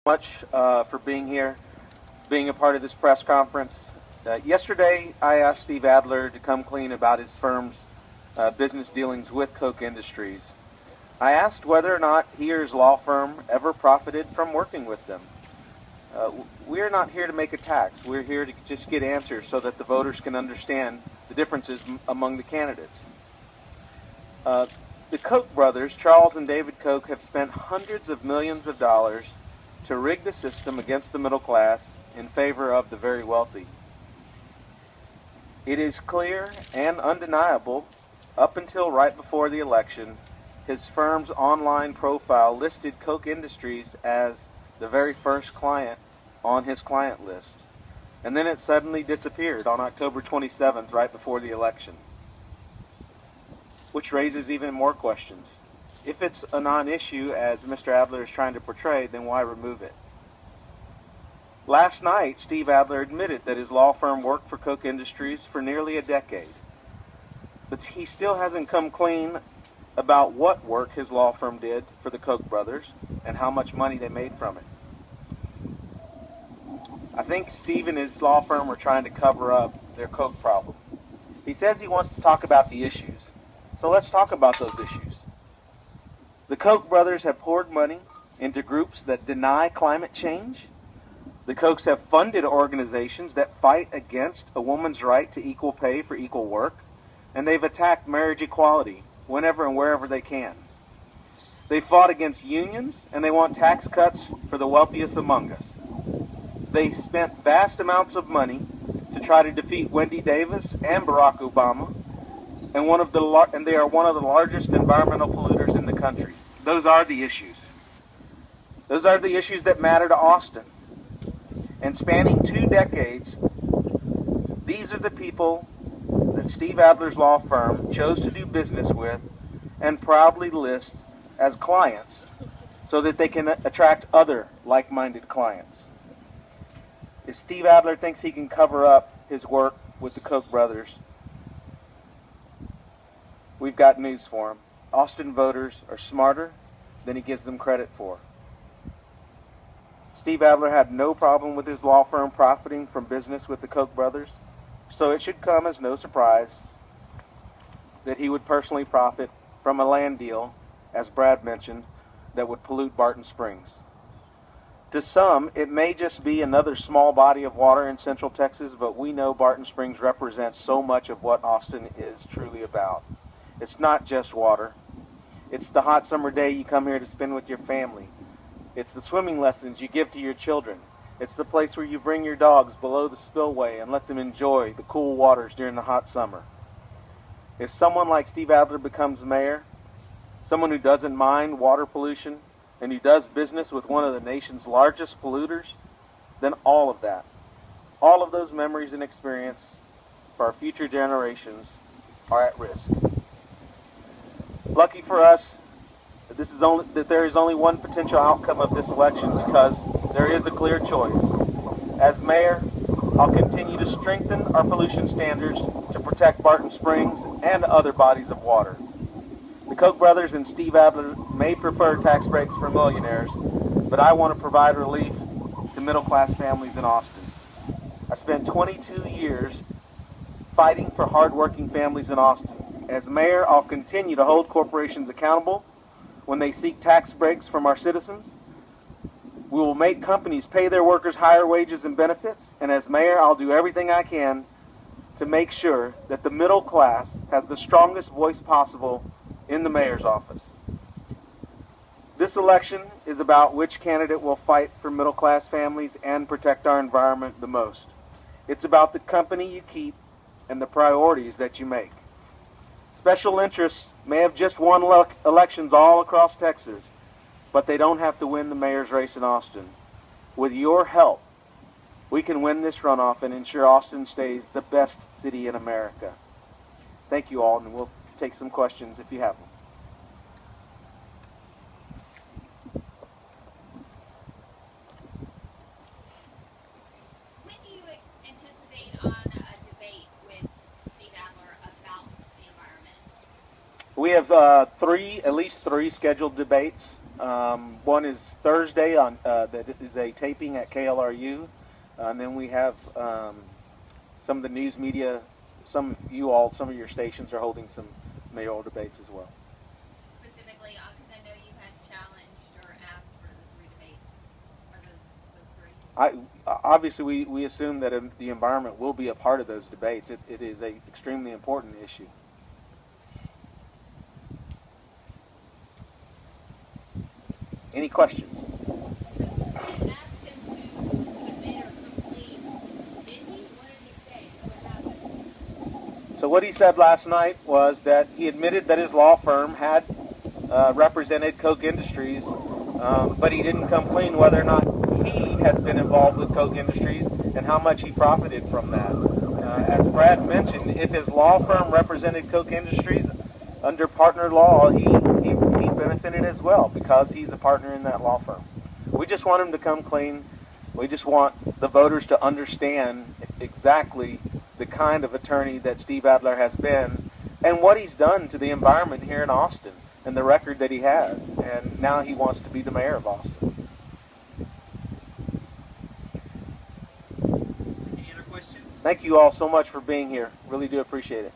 Much for being here, being a part of this press conference. Yesterday, I asked Steve Adler to come clean about his firm's business dealings with Koch Industries. I asked whether or not he or his law firm ever profited from working with them. We're not here to make attacks. We're here to just get answers so that the voters can understand the differences among the candidates. The Koch brothers, Charles and David Koch, have spent hundreds of millions of dollars to rig the system against the middle class in favor of the very wealthy. It is clear and undeniable, up until right before the election, his firm's online profile listed Koch Industries as the very first client on his client list. And then it suddenly disappeared on October 27th, right before the election. Which raises even more questions. If it's a non-issue, as Mr. Adler is trying to portray, then why remove it? Last night, Steve Adler admitted that his law firm worked for Koch Industries for nearly a decade. But he still hasn't come clean about what work his law firm did for the Koch brothers and how much money they made from it. I think Steve and his law firm are trying to cover up their Koch problem. He says he wants to talk about the issues. So let's talk about those issues. The Koch brothers have poured money into groups that deny climate change. The Kochs have funded organizations that fight against a woman's right to equal pay for equal work. And they've attacked marriage equality whenever and wherever they can. They fought against unions, and they want tax cuts for the wealthiest among us. They spent vast amounts of money to try to defeat Wendy Davis and Barack Obama, and they are one of the largest environmental polluters in the country. Those are the issues. Those are the issues that matter to Austin. And spanning 2 decades, these are the people that Steve Adler's law firm chose to do business with and proudly lists as clients so that they can attract other like-minded clients. If Steve Adler thinks he can cover up his work with the Koch brothers, we've got news for him. Austin voters are smarter than he gives them credit for. Steve Adler had no problem with his law firm profiting from business with the Koch brothers, so it should come as no surprise that he would personally profit from a land deal, as Brad mentioned, that would pollute Barton Springs. To some, it may just be another small body of water in Central Texas, but we know Barton Springs represents so much of what Austin is truly about. It's not just water. It's the hot summer day you come here to spend with your family. It's the swimming lessons you give to your children. It's the place where you bring your dogs below the spillway and let them enjoy the cool waters during the hot summer. If someone like Steve Adler becomes mayor, someone who doesn't mind water pollution and who does business with one of the nation's largest polluters, then all of that, all of those memories and experience for our future generations are at risk. Lucky for us, that there is only one potential outcome of this election because there is a clear choice. As mayor, I'll continue to strengthen our pollution standards to protect Barton Springs and other bodies of water. The Koch brothers and Steve Adler may prefer tax breaks for millionaires, but I want to provide relief to middle-class families in Austin. I spent 22 years fighting for hard-working families in Austin. As mayor, I'll continue to hold corporations accountable when they seek tax breaks from our citizens. We will make companies pay their workers higher wages and benefits, and as mayor, I'll do everything I can to make sure that the middle class has the strongest voice possible in the mayor's office. This election is about which candidate will fight for middle-class families and protect our environment the most. It's about the company you keep and the priorities that you make. Special interests may have just won elections all across Texas, but they don't have to win the mayor's race in Austin. With your help, we can win this runoff and ensure Austin stays the best city in America. Thank you all, and we'll take some questions if you have them. When do you anticipate on a debate with Steve Adler about the environment? We have at least three scheduled debates One is Thursday on that is a taping at KLRU, and then we have some of the news media. Some of your stations are holding some mayoral debates as well. Specifically, because I know you had challenged or asked for the 3 debates. Are those 3? Obviously, we assume that the environment will be a part of those debates. It is a extremely important issue. Any questions? So you asked him to admit or complete. Did he? What did he say? What happened? So what he said last night was that he admitted that his law firm had represented Koch Industries, but he didn't come clean whether or not he has been involved with Koch Industries and how much he profited from that. As Brad mentioned, if his law firm represented Koch Industries under partner law, he benefited as well because he's a partner in that law firm. We just want him to come clean. We just want the voters to understand exactly the kind of attorney that Steve Adler has been and what he's done to the environment here in Austin and the record that he has. And now he wants to be the mayor of Austin. Any other questions? Thank you all so much for being here. Really do appreciate it.